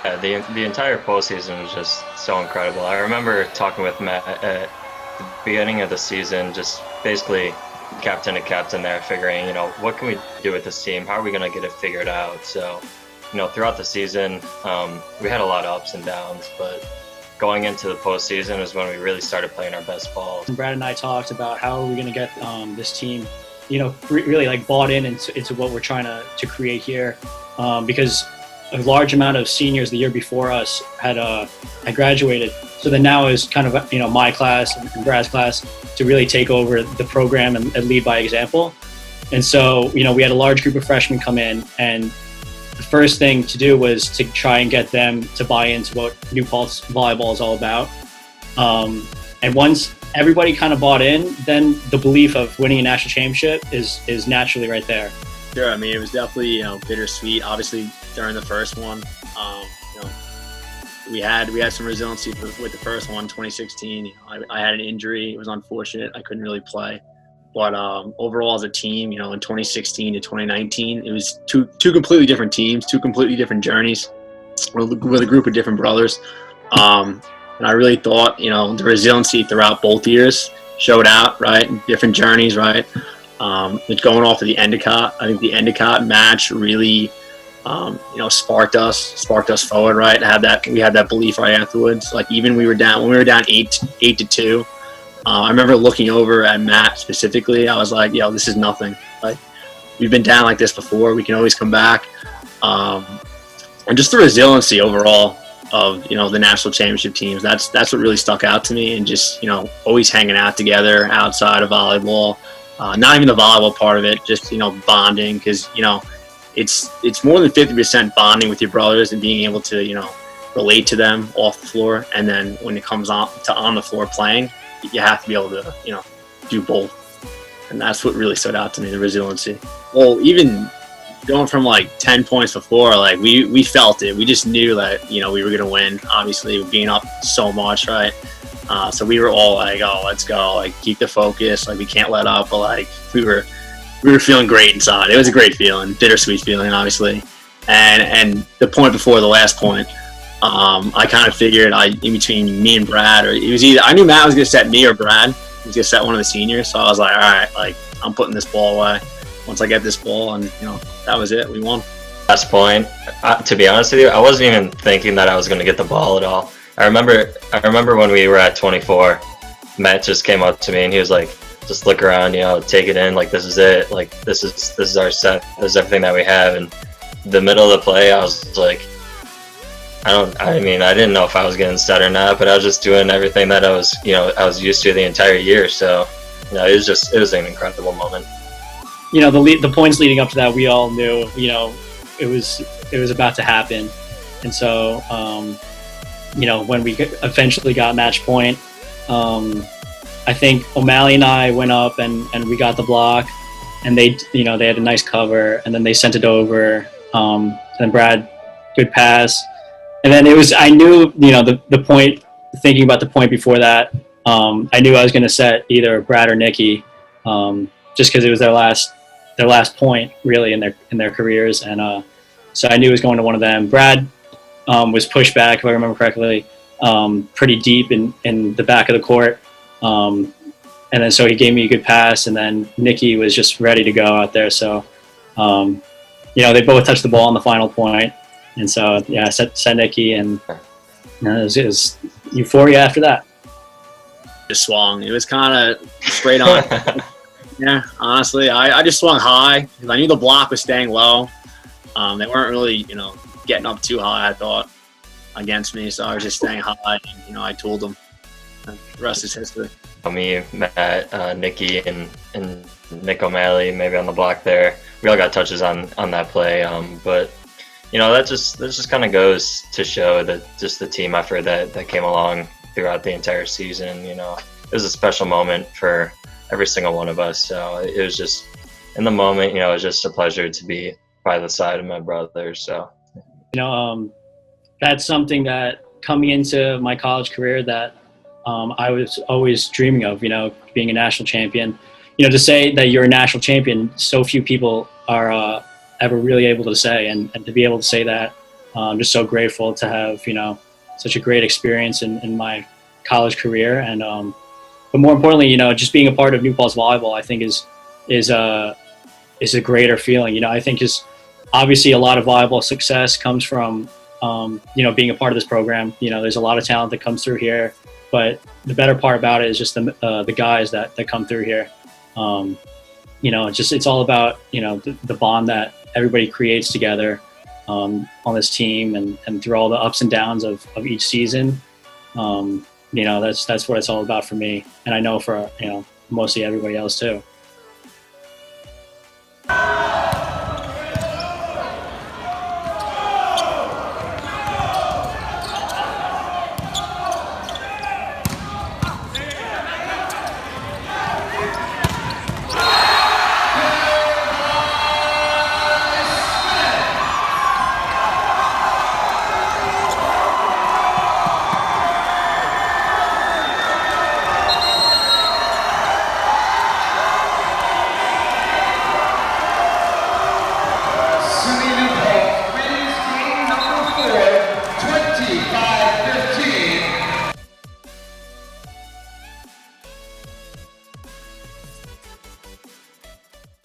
Yeah, the entire postseason was just so incredible. I remember talking with Matt at the beginning of the season, just basically captain to captain there, figuring, what can we do with this team? How are we going to get it figured out? So, throughout the season, we had a lot of ups and downs, but going into the postseason is when we really started playing our best ball. Brad and I talked about how are we going to get this team, really like bought into what we're trying to create here, because a large amount of seniors the year before us had graduated. So then now is kind of my class and Brad's class to really take over the program and lead by example. And so we had a large group of freshmen come in, and the first thing to do was to try and get them to buy into what New Paltz volleyball is all about. And once everybody kind of bought in, then the belief of winning a national championship is naturally right there. Sure. I mean, it was definitely bittersweet. Obviously, during the first one, we had some resiliency with the first one, 2016. I had an injury. It was unfortunate. I couldn't really play. But overall, as a team, in 2016 to 2019, it was two completely different teams, two completely different journeys with a group of different brothers. And I really thought, the resiliency throughout both years showed out, right? Different journeys, right? Going off of the Endicott, I think the Endicott match really, sparked us forward, right? We had that belief right afterwards. Like even when we were down 8-2. I remember looking over at Matt specifically. I was like, this is nothing. Like we've been down like this before. We can always come back. And just the resiliency overall of, the national championship teams. That's what really stuck out to me. And just, always hanging out together outside of volleyball. Not even the volleyball part of it, just, bonding. Because, it's more than 50% bonding with your brothers and being able to, relate to them off the floor. And then when it comes on the floor playing, you have to be able to, do both. And that's what really stood out to me, the resiliency. Well, even going from like 10 points before, like we felt it. We just knew that, we were going to win, obviously, being up so much, right? So we were all like, oh, let's go, like keep the focus. Like we can't let up, but like we were feeling great inside. It was a great feeling, bittersweet feeling, obviously. And the point before the last point, I kind of figured in between me and Brad, or it was either I knew Matt was going to set me or Brad. He was going to set one of the seniors. So I was like, all right, like I'm putting this ball away. Once I get this ball, and that was it. We won. Last point. To be honest with you, I wasn't even thinking that I was going to get the ball at all. I remember when we were at 24, Matt just came up to me and he was like, just look around, take it in. Like this is it. Like this is our set. This is everything that we have. And the middle of the play, I was like, I didn't know if I was getting set or not, but I was just doing everything that I was used to the entire year. So, it was an incredible moment. The points leading up to that, we all knew, it was about to happen. And so, when we eventually got match point, I think O'Malley and I went up and we got the block, and they had a nice cover, and then they sent it over. Then Brad, good pass. And then I knew, the point, thinking about the point before that, I knew I was going to set either Brad or Nikki, just because it was their last point really in their careers. And so I knew it was going to one of them. Brad was pushed back, if I remember correctly, pretty deep in the back of the court. And then so he gave me a good pass, and then Nikki was just ready to go out there. So, they both touched the ball on the final point. And so, I set Nikki, and it was euphoria after that. Just swung. It was kind of straight on. Yeah, honestly, I just swung high because I knew the block was staying low. They weren't really, getting up too high, I thought, against me. So I was just staying high, and, I tooled them. And the rest is history. Me, Matt, Nikki, and Nick O'Malley, maybe on the block there. We all got touches on that play, but that just kind of goes to show that just the team effort that came along throughout the entire season. It was a special moment for every single one of us. So it was just, in the moment, it was just a pleasure to be by the side of my brother. So, that's something that coming into my college career that I was always dreaming of, being a national champion. To say that you're a national champion, so few people are ever really able to say, and to be able to say that I'm just so grateful to have, you know, such a great experience in my college career. And, but more importantly, you know, just being a part of New Paltz volleyball, I think is a greater feeling. You know, I think just obviously a lot of volleyball success comes from, you know, being a part of this program. You know, there's a lot of talent that comes through here, but the better part about it is just the guys that come through here. You know, it's all about, you know, the bond that everybody creates together on this team, and through all the ups and downs of each season. You know, that's what it's all about for me, and I know for, you know, mostly everybody else too.